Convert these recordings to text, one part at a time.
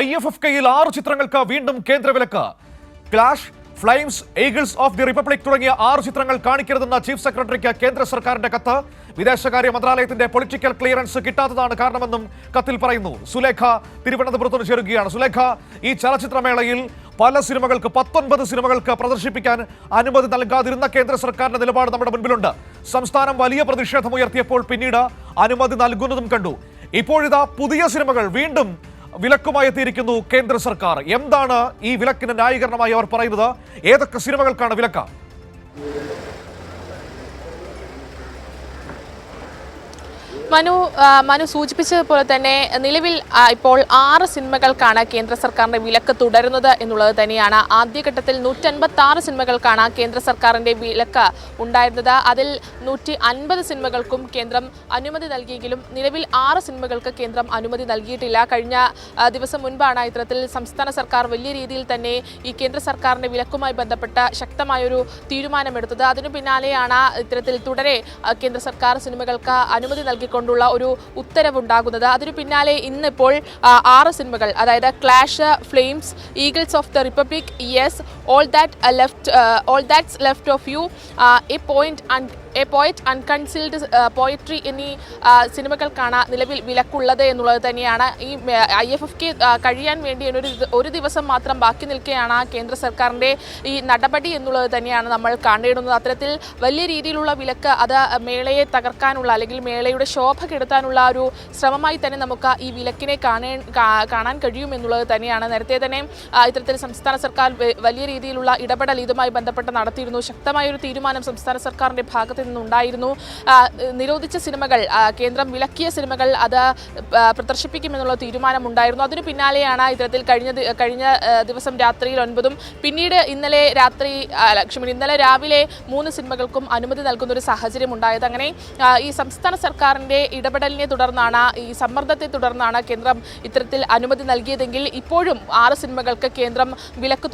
IFFKയിൽ 6 ചിത്രങ്ങൾക്ക് വീണ്ടും കേന്ദ്രവിലക്ക്. Clash, flames, eagles of the republic തുടങ്ങിയ 6 ചിത്രങ്ങൾ കാണിക്കരുതെന്ന ചീഫ് സെക്രട്ടറിക്ക് കേന്ദ്ര സർക്കാരിന്റെ കത്ത്. വിദേശകാര്യ മന്ത്രാലയത്തിന്റെ പൊളിറ്റിക്കൽ ക്ലിയറൻസ് കിട്ടാത്തതാണ് കാരണമെന്നും കത്തിൽ പറയുന്നു. സുലേഖ തിരുവനന്തപുരത്ത് ചേരുകയാണ്. സുലേഖ, ഈ ചലച്ചിത്രമേളയിൽ പല സിനിമകൾക്ക് 19 സിനിമകൾക്ക് പ്രദർശിപ്പിക്കാൻ അനുമതി നൽകാതിരുന്ന കേന്ദ്ര സർക്കാരിന്റെ നിലപാട് നമ്മുടെ മുൻപിലുണ്ട്. സംസ്ഥാനം വലിയ പ്രതിഷേധമുയർത്തിയപ്പോൾ പിന്നീട് അനുമതി നൽകുന്നതും കണ്ടു. ഇപ്പോഴിതാ പുതിയ സിനിമകൾ വീണ്ടും വിലക്കുമായി എത്തിയിരിക്കുന്നു കേന്ദ്ര സർക്കാർ. എന്താണ് ഈ വിലക്കിന് ന്യായീകരണമായി അവർ പറയുന്നത്? ഏതൊക്കെ സിനിമകൾക്കാണ് വിലക്ക്? മനു സൂചിപ്പിച്ചതുപോലെ തന്നെ നിലവിൽ ഇപ്പോൾ 6 സിനിമകൾക്കാണ് കേന്ദ്ര സർക്കാരിന്റെ വിലക്ക് തുടരുന്നത് എന്നുള്ളത് തന്നെയാണ്. ആദ്യഘട്ടത്തിൽ 156 സിനിമകൾക്കാണ് കേന്ദ്ര സർക്കാരിന്റെ വിലക്ക് ഉണ്ടായിരുന്നത്. അതിൽ 150 സിനിമകൾക്കും കേന്ദ്രം അനുമതി നൽകിയെങ്കിലും നിലവിൽ 6 സിനിമകൾക്ക് കേന്ദ്രം അനുമതി നൽകിയിട്ടില്ല. കഴിഞ്ഞ ദിവസം മുൻപാണ് ഇത്തരത്തിൽ സംസ്ഥാന സർക്കാർ വലിയ രീതിയിൽ തന്നെ ഈ കേന്ദ്ര സർക്കാരിന്റെ വിലക്കുമായി ബന്ധപ്പെട്ട ശക്തമായൊരു തീരുമാനമെടുത്തത്. അതിനു പിന്നാലെയാണ് ഇത്തരത്തിൽ തുടരെ കേന്ദ്ര സർക്കാർ സിനിമകൾക്ക് അനുമതി നൽകി കൊണ്ടുള്ള ഒരു ഉത്തരവുണ്ടാകുന്നത്. അതിനു പിന്നാലെ ഇന്നിപ്പോൾ 6 സിനിമകൾ, അതായത് clash, flames, eagles of the republic, yes, all that's left of you, a poet unconcealed poetry എന്നീ സിനിമകൾക്കാണ് നിലവിൽ വിലക്കുള്ളത് എന്നുള്ളത് തന്നെയാണ്. ഈ IFFK കഴിയാൻ വേണ്ടി ഒരു ദിവസം മാത്രം ബാക്കി നിൽക്കുകയാണ് കേന്ദ്ര സർക്കാരിൻ്റെ ഈ നടപടി എന്നുള്ളത് തന്നെയാണ് നമ്മൾ കാണേണ്ടുന്നത്. അത്തരത്തിൽ വലിയ രീതിയിലുള്ള വിലക്ക് അത് മേളയെ തകർക്കാനുള്ള അല്ലെങ്കിൽ മേളയുടെ ശോഭ കെടുത്താനുള്ള ഒരു ശ്രമമായി തന്നെ നമുക്ക് ഈ വിലക്കിനെ കാണാൻ കഴിയുമെന്നുള്ളത് തന്നെയാണ്. നേരത്തെ തന്നെ ഇത്തരത്തിൽ സംസ്ഥാന സർക്കാർ വലിയ രീതിയിലുള്ള ഇടപെടൽ ഇതുമായി ബന്ധപ്പെട്ട് നടത്തിയിരുന്നു. ശക്തമായൊരു തീരുമാനം സംസ്ഥാന സർക്കാരിൻ്റെ ഭാഗത്ത് നിന്നുണ്ടായിരുന്നു. നിരോധിച്ച സിനിമകൾ, കേന്ദ്രം വിലക്കിയ സിനിമകൾ അത് പ്രദർശിപ്പിക്കുമെന്നുള്ള തീരുമാനമുണ്ടായിരുന്നു. അതിനു പിന്നാലെയാണ് ഇത്തരത്തിൽ കഴിഞ്ഞ ദിവസം രാത്രിയിൽ 9-ഉം പിന്നീട് ഇന്നലെ രാവിലെ 3 സിനിമകൾക്കും അനുമതി നൽകുന്ന ഒരു സാഹചര്യം ഉണ്ടായത്. അങ്ങനെ ഈ സംസ്ഥാന സർക്കാരിൻ്റെ ഇടപെടലിനെ തുടർന്നാണ്, ഈ സമ്മർദ്ദത്തെ തുടർന്നാണ് കേന്ദ്രം ഇത്തരത്തിൽ അനുമതി നൽകിയതെങ്കിൽ ഇപ്പോഴും 6 സിനിമകൾക്ക് കേന്ദ്രം വിലക്ക്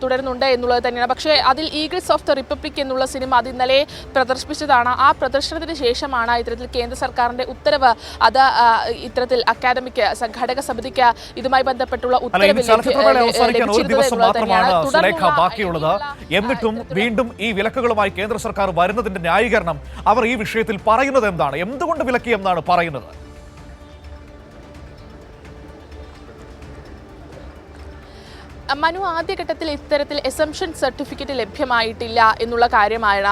തുടരുന്നുണ്ട് എന്നുള്ളത് തന്നെയാണ്. പക്ഷേ അതിൽ ഈഗിൾസ് ഓഫ് ദ റിപ്പബ്ലിക് എന്നുള്ള സിനിമ അത് ഇന്നലെ പ്രദർശിപ്പിച്ചതാണ്. ആ പ്രദർശനത്തിന് ശേഷമാണ് ഇത്തരത്തിൽ കേന്ദ്ര സർക്കാരിന്റെ ഉത്തരവ്, അത് ഇത്തരത്തിൽ അക്കാദമിക് സംഘാടക സമിതിക്ക് ഇതുമായി ബന്ധപ്പെട്ടുള്ള ഉത്തരവ് ബാക്കിയുള്ളത്. എന്നിട്ടും വീണ്ടും ഈ വിലക്കുകളുമായി കേന്ദ്ര സർക്കാർ വരുന്നതിന്റെ ന്യായീകരണം അവർ ഈ വിഷയത്തിൽ പറയുന്നത് എന്താണ്? എന്തുകൊണ്ട് വിലക്കി എന്നാണ് പറയുന്നത്? മനു, ആദ്യഘട്ടത്തിൽ ഇത്തരത്തിൽ എസംഷൻ സർട്ടിഫിക്കറ്റ് ലഭ്യമായിട്ടില്ല എന്നുള്ള കാര്യമാണ്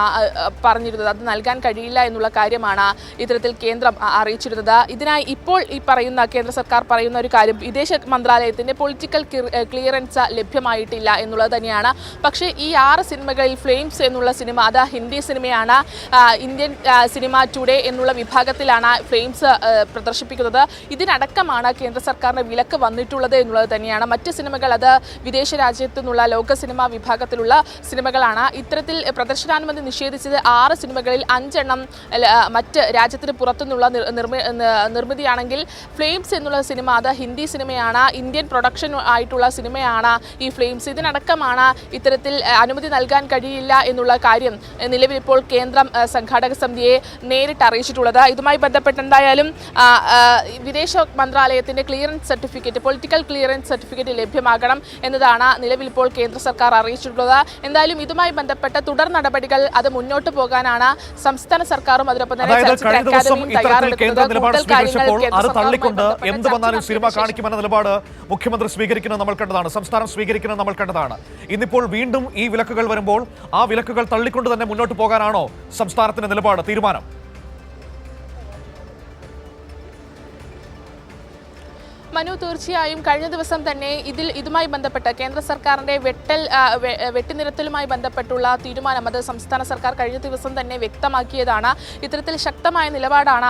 പറഞ്ഞിരുന്നത്. അത് നൽകാൻ കഴിയില്ല എന്നുള്ള കാര്യമാണ് ഇത്തരത്തിൽ കേന്ദ്രം അറിയിച്ചിരുന്നത്. ഇതിനായി ഇപ്പോൾ ഈ പറയുന്ന കേന്ദ്ര സർക്കാർ പറയുന്ന ഒരു കാര്യം, വിദേശ മന്ത്രാലയത്തിൻ്റെ പൊളിറ്റിക്കൽ ക്ലിയറൻസ് ലഭ്യമായിട്ടില്ല എന്നുള്ളത് തന്നെയാണ്. പക്ഷേ ഈ 6 സിനിമകളിൽ ഫ്ലെയിംസ് എന്നുള്ള സിനിമ അത് ഹിന്ദി സിനിമയാണ്. ഇന്ത്യൻ സിനിമ ടുഡേ എന്നുള്ള വിഭാഗത്തിലാണ് ഫ്ലെയിംസ് പ്രദർശിപ്പിക്കുന്നത്. ഇതിനടക്കമാണ് കേന്ദ്ര സർക്കാരിന് വിലക്ക് വന്നിട്ടുള്ളത് എന്നുള്ളത് തന്നെയാണ്. മറ്റ് സിനിമകൾ അത് വിദേശ രാജ്യത്തു നിന്നുള്ള ലോക സിനിമാ വിഭാഗത്തിലുള്ള സിനിമകളാണ്. ഇത്തരത്തിൽ പ്രദർശനാനുമതി നിഷേധിച്ചത് 6 സിനിമകളിൽ 5 എണ്ണം മറ്റ് രാജ്യത്തിന് പുറത്തുനിന്നുള്ള നിർമ്മിതിയാണെങ്കിൽ ഫ്ലെയിംസ് എന്നുള്ള സിനിമ അത് ഹിന്ദി സിനിമയാണ്. ഇന്ത്യൻ പ്രൊഡക്ഷൻ ആയിട്ടുള്ള സിനിമയാണ് ഈ ഫ്ലെയിംസ്. ഇതിനടക്കമാണ് ഇത്തരത്തിൽ അനുമതി നൽകാൻ കഴിയില്ല എന്നുള്ള കാര്യം നിലവിൽ ഇപ്പോൾ കേന്ദ്രം സംഘാടക സമിതിയെ നേരിട്ട് അറിയിച്ചിട്ടുള്ളത്. ഇതുമായി ബന്ധപ്പെട്ട് എന്തായാലും വിദേശ മന്ത്രാലയത്തിൻ്റെ clearance certificate, political clearance certificate ലഭ്യമാകണം എന്നതാണ് നിലവിൽ ഇപ്പോൾ കേന്ദ്ര സർക്കാർ അറിയിച്ചിട്ടുള്ളത്. എന്തായാലും ഇതുമായി ബന്ധപ്പെട്ട തുടർ നടപടികൾ അത് മുന്നോട്ട് പോകാനാണ് സംസ്ഥാന സർക്കാരും അതിനൊപ്പം തന്നെ എന്ത് വന്നാലും സിനിമ കാണിക്കുമെന്ന നിലപാട് മുഖ്യമന്ത്രി സ്വീകരിക്കുന്നത് നമ്മൾ കണ്ടതാണ്, സംസ്ഥാനം സ്വീകരിക്കുന്നത് നമ്മൾ കണ്ടതാണ്. ഇന്നിപ്പോൾ വീണ്ടും ഈ വിലക്കുകൾ വരുമ്പോൾ ആ വിലക്കുകൾ തള്ളിക്കൊണ്ട് തന്നെ മുന്നോട്ട് പോകാനാണോ സംസ്ഥാനത്തിന്റെ നിലപാട്, തീരുമാനം? മനു, തീർച്ചയായും കഴിഞ്ഞ ദിവസം തന്നെ ഇതുമായി ബന്ധപ്പെട്ട് കേന്ദ്ര സർക്കാരിൻ്റെ വെട്ടിനിരത്തലുമായി ബന്ധപ്പെട്ടുള്ള തീരുമാനം അത് സംസ്ഥാന സർക്കാർ കഴിഞ്ഞ ദിവസം തന്നെ വ്യക്തമാക്കിയതാണ്. ഇത്തരത്തിൽ ശക്തമായ നിലപാടാണ്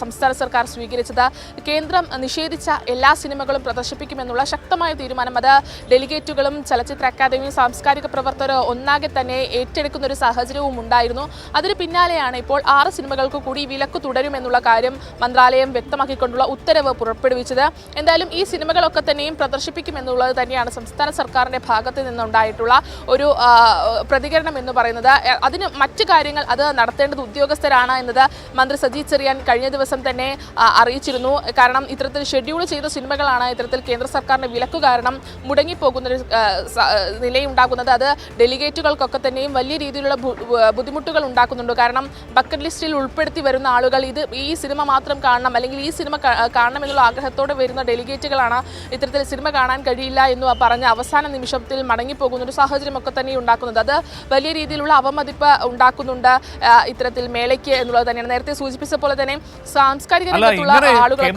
സംസ്ഥാന സർക്കാർ സ്വീകരിച്ചത്. കേന്ദ്രം നിഷേധിച്ച എല്ലാ സിനിമകളും പ്രദർശിപ്പിക്കുമെന്നുള്ള ശക്തമായ തീരുമാനം അത് ഡെലിഗേറ്റുകളും ചലച്ചിത്ര അക്കാദമിയും സാംസ്കാരിക പ്രവർത്തകരും ഒന്നാകെ തന്നെ ഏറ്റെടുക്കുന്ന ഒരു സാഹചര്യവും ഉണ്ടായിരുന്നു. അതിന് പിന്നാലെയാണ് ഇപ്പോൾ 6 സിനിമകൾക്ക് കൂടി വിലക്ക് തുടരുമെന്നുള്ള കാര്യം മന്ത്രാലയം വ്യക്തമാക്കിക്കൊണ്ടുള്ള ഉത്തരവ് പുറപ്പെടുവിച്ചത്. എന്തായാലും ഈ സിനിമകളൊക്കെ തന്നെയും പ്രദർശിപ്പിക്കുമെന്നുള്ളത് തന്നെയാണ് സംസ്ഥാന സർക്കാരിന്റെ ഭാഗത്ത് നിന്നുണ്ടായിട്ടുള്ള ഒരു പ്രതികരണം എന്ന് പറയുന്നത്. അതിന് മറ്റു കാര്യങ്ങൾ അത് നടത്തേണ്ടത് ഉദ്യോഗസ്ഥരാണ് എന്നത് മന്ത്രി സജി ചെറിയാൻ കഴിഞ്ഞ ദിവസം തന്നെ അറിയിച്ചിരുന്നു. കാരണം ഇത്തരത്തിൽ ഷെഡ്യൂൾ ചെയ്ത സിനിമകളാണ് ഇത്തരത്തിൽ കേന്ദ്ര സർക്കാരിന്റെ വിലക്ക് കാരണം മുടങ്ങിപ്പോകുന്നൊരു നിലയുണ്ടാകുന്നത്. അത് ഡെലിഗേറ്റുകൾക്കൊക്കെ തന്നെയും വലിയ രീതിയിലുള്ള ബുദ്ധിമുട്ടുകൾ ഉണ്ടാക്കുന്നുണ്ട്. കാരണം ബക്കറ്റ് ലിസ്റ്റിൽ ഉൾപ്പെടുത്തി വരുന്ന ആളുകൾ ഈ സിനിമ മാത്രം കാണണം, അല്ലെങ്കിൽ ഈ സിനിമ കാണണം എന്നുള്ള ആഗ്രഹത്തോടെ വരുന്ന ഡെലിഗേറ്റുകളാണ് ഇത്തരത്തിൽ സിനിമ കാണാൻ കഴിയില്ല എന്ന് പറഞ്ഞ് അവസാന നിമിഷത്തിൽ മടങ്ങിപ്പോകുന്ന ഒരു സാഹചര്യമൊക്കെ തന്നെ ഉണ്ടാക്കുന്നത്. അത് വലിയ രീതിയിലുള്ള അവമതിപ്പ് ഉണ്ടാക്കുന്നുണ്ട് ഇത്തരത്തിൽ മേളയ്ക്ക് എന്നുള്ളത് തന്നെയാണ്. നേരത്തെ സൂചിപ്പിച്ച പോലെ തന്നെ സാംസ്കാരിക രംഗത്തുള്ള ആളുകളൊക്കെ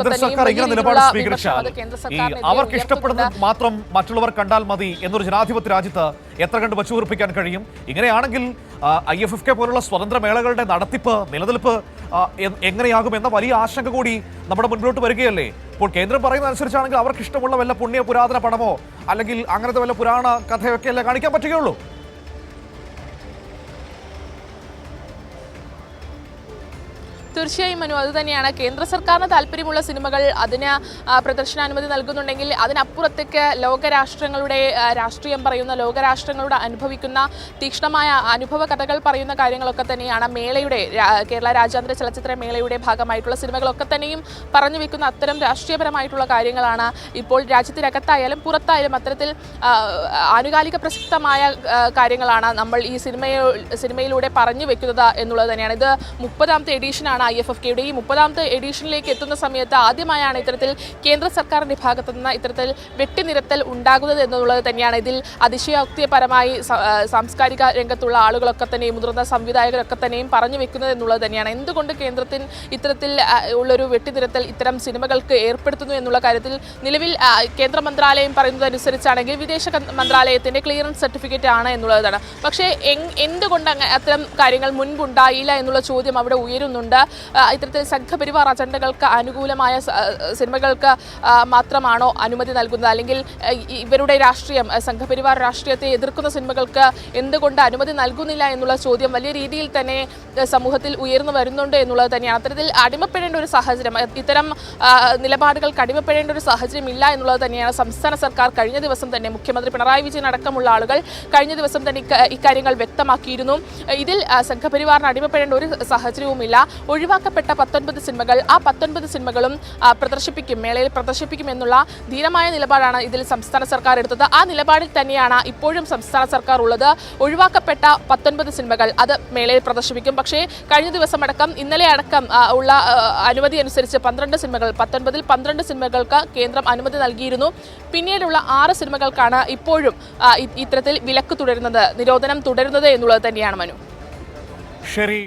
അവർക്ക് ഇഷ്ടപ്പെടുന്നത് മാത്രം മറ്റുള്ളവർ കണ്ടാൽ മതി എന്നൊരു ജനാധിപത്യ രാജ്യത്ത് എത്ര കണ്ട് വച്ചുകുറിപ്പിക്കാൻ കഴിയും? ഇങ്ങനെയാണെങ്കിൽ IFFK പോലുള്ള സ്വതന്ത്ര മേളകളുടെ നടത്തിപ്പ്, നിലനിൽപ്പ് എങ്ങനെയാകും എന്ന വലിയ ആശങ്ക കൂടി നമ്മുടെ മുൻപോട്ട് വരികയല്ലേ? ഇപ്പോൾ കേന്ദ്രം പറയുന്ന അനുസരിച്ചാണെങ്കിൽ അവർക്ക് ഇഷ്ടമുള്ള വല്ല പുരാതന പടമോ അല്ലെങ്കിൽ അങ്ങനത്തെ വല്ല പുരാണ കഥയൊക്കെ അല്ലേ കാണിക്കാൻ പറ്റുകയുള്ളൂ. തീർച്ചയായും മനു, അത് തന്നെയാണ്. കേന്ദ്ര സർക്കാരിന് താല്പര്യമുള്ള സിനിമകൾ അതിന് പ്രദർശനാനുമതി നൽകുന്നുണ്ടെങ്കിൽ അതിനപ്പുറത്തേക്ക് ലോകരാഷ്ട്രങ്ങളുടെ രാഷ്ട്രീയം പറയുന്ന, ലോകരാഷ്ട്രങ്ങളുടെ അനുഭവിക്കുന്ന തീക്ഷ്ണമായ അനുഭവ കഥകൾ പറയുന്ന കാര്യങ്ങളൊക്കെ തന്നെയാണ് മേളയുടെ, കേരള രാജ്യാന്തര ചലച്ചിത്ര മേളയുടെ ഭാഗമായിട്ടുള്ള സിനിമകളൊക്കെ തന്നെയും പറഞ്ഞു വെക്കുന്ന അത്തരം രാഷ്ട്രീയപരമായിട്ടുള്ള കാര്യങ്ങളാണ് ഇപ്പോൾ രാജ്യത്തിനകത്തായാലും പുറത്തായാലും അത്തരത്തിൽ ആനുകാലിക പ്രസക്തമായ കാര്യങ്ങളാണ് നമ്മൾ ഈ സിനിമയിലൂടെ പറഞ്ഞു വെക്കുന്നത് എന്നുള്ളത് തന്നെയാണ്. ഇത് 30ാമത്തെ എഡീഷനാണ് IFFKയുടെ. ഈ 30ാമത്തെ എഡീഷനിലേക്ക് എത്തുന്ന സമയത്ത് ആദ്യമായാണ് ഇത്തരത്തിൽ കേന്ദ്ര സർക്കാരിന്റെ ഭാഗത്തു നിന്ന് ഇത്തരത്തിൽ വെട്ടിനിരത്തൽ ഉണ്ടാകുന്നത് എന്നുള്ളത് തന്നെയാണ്. ഇതിൽ അതിശയോക്തിപരമായി സാംസ്കാരിക രംഗത്തുള്ള ആളുകളൊക്കെ തന്നെയും മുതിർന്ന സംവിധായകരൊക്കെ തന്നെയും പറഞ്ഞു വെക്കുന്നത് എന്നുള്ളത് തന്നെയാണ്. എന്തുകൊണ്ട് കേന്ദ്രത്തിന് ഇത്തരത്തിൽ ഉള്ളൊരു വെട്ടിനിരത്തൽ ഇത്തരം സിനിമകൾക്ക് ഏർപ്പെടുത്തുന്നു എന്നുള്ള കാര്യത്തിൽ നിലവിൽ കേന്ദ്ര മന്ത്രാലയം പറയുന്നതനുസരിച്ചാണെങ്കിൽ വിദേശ മന്ത്രാലയത്തിന്റെ ക്ലിയറൻസ് സർട്ടിഫിക്കറ്റ് ആണ് എന്നുള്ളതാണ്. പക്ഷേ എന്തുകൊണ്ട് അത്തരം കാര്യങ്ങൾ മുൻപുണ്ടായില്ല എന്നുള്ള ചോദ്യം അവിടെ ഉയരുന്നുണ്ട്. ഇത്തരത്തിൽ സംഘപരിവാർ അജണ്ടകൾക്ക് അനുകൂലമായ സിനിമകൾക്ക് മാത്രമാണോ അനുമതി നൽകുന്നത്, അല്ലെങ്കിൽ ഇവരുടെ രാഷ്ട്രീയം, സംഘപരിവാർ രാഷ്ട്രീയത്തെ എതിർക്കുന്ന സിനിമകൾക്ക് എന്തുകൊണ്ട് അനുമതി നൽകുന്നില്ല എന്നുള്ള ചോദ്യം വലിയ രീതിയിൽ തന്നെ സമൂഹത്തിൽ ഉയർന്നു വരുന്നുണ്ട് എന്നുള്ളത് തന്നെയാണ്. അത്തരത്തിൽ അടിമപ്പെടേണ്ട ഒരു സാഹചര്യം, ഇത്തരം നിലപാടുകൾക്ക് അടിമപ്പെടേണ്ട ഒരു സാഹചര്യം ഇല്ല എന്നുള്ളത് തന്നെയാണ് സംസ്ഥാന സർക്കാർ കഴിഞ്ഞ ദിവസം തന്നെ, മുഖ്യമന്ത്രി പിണറായി വിജയൻ അടക്കമുള്ള ആളുകൾ കഴിഞ്ഞ ദിവസം തന്നെ ഇക്കാര്യങ്ങൾ വ്യക്തമാക്കിയിരുന്നു. ഇതിൽ സംഘപരിവാറിന് അടിമപ്പെടേണ്ട ഒരു സാഹചര്യവുമില്ല. ഒഴിവാക്കപ്പെട്ട 19 സിനിമകൾ, ആ 19 സിനിമകളും പ്രദർശിപ്പിക്കും, മേളയിൽ പ്രദർശിപ്പിക്കും എന്നുള്ള ധീരമായ നിലപാടാണ് ഇതിൽ സംസ്ഥാന സർക്കാർ എടുത്തത്. ആ നിലപാടിൽ തന്നെയാണ് ഇപ്പോഴും സംസ്ഥാന സർക്കാർ ഉള്ളത്. ഒഴിവാക്കപ്പെട്ട 19 സിനിമകൾ അത് മേളയിൽ പ്രദർശിപ്പിക്കും. പക്ഷേ കഴിഞ്ഞ ദിവസം അടക്കം, ഇന്നലെ അടക്കം ഉള്ള അനുമതി അനുസരിച്ച് 12 സിനിമകൾ, 19ൽ 12 സിനിമകൾക്ക് കേന്ദ്രം അനുമതി നൽകിയിരുന്നു. പിന്നീടുള്ള 6 സിനിമകൾക്കാണ് ഇപ്പോഴും ഇത്തരത്തിൽ വിലക്ക് തുടരുന്നത്, നിരോധനം തുടരുന്നത് എന്നുള്ളത് തന്നെയാണ് മനു. ശരി.